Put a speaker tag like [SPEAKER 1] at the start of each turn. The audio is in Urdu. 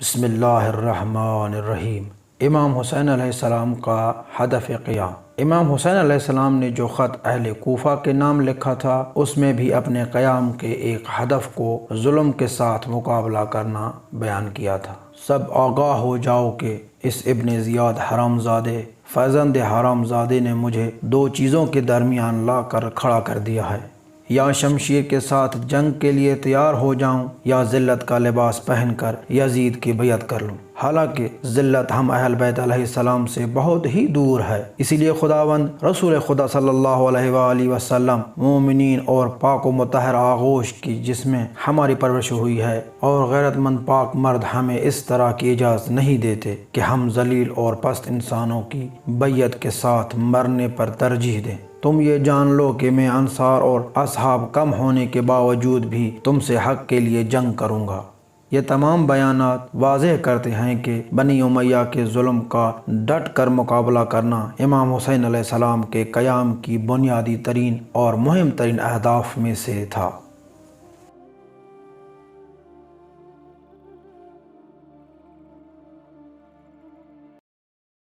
[SPEAKER 1] بسم اللہ الرحمن الرحیم۔ امام حسین علیہ السلام کا ہدف قیام۔ امام حسین علیہ السلام نے جو خط اہل کوفہ کے نام لکھا تھا اس میں بھی اپنے قیام کے ایک ہدف کو ظلم کے ساتھ مقابلہ کرنا بیان کیا تھا۔ سب آگاہ ہو جاؤ کہ اس ابن زیاد حرام زادے فرزند حرام زادے نے مجھے دو چیزوں کے درمیان لا کر کھڑا کر دیا ہے، یا شمشیر کے ساتھ جنگ کے لیے تیار ہو جاؤں یا ذلت کا لباس پہن کر یزید کی بیعت کر لوں۔ حالانکہ ذلت ہم اہل بیت علیہ السلام سے بہت ہی دور ہے، اسی لیے خداوند رسول خدا صلی اللہ علیہ وآلہ وسلم مومنین اور پاک و مطہر آغوش کی جس میں ہماری پرورش ہوئی ہے اور غیرت مند پاک مرد ہمیں اس طرح کی اجازت نہیں دیتے کہ ہم ذلیل اور پست انسانوں کی بیعت کے ساتھ مرنے پر ترجیح دیں۔ تم یہ جان لو کہ میں انصار اور اصحاب کم ہونے کے باوجود بھی تم سے حق کے لیے جنگ کروں گا۔ یہ تمام بیانات واضح کرتے ہیں کہ بنی امیہ کے ظلم کا ڈٹ کر مقابلہ کرنا امام حسین علیہ السلام کے قیام کی بنیادی ترین اور مہم ترین اہداف میں سے تھا۔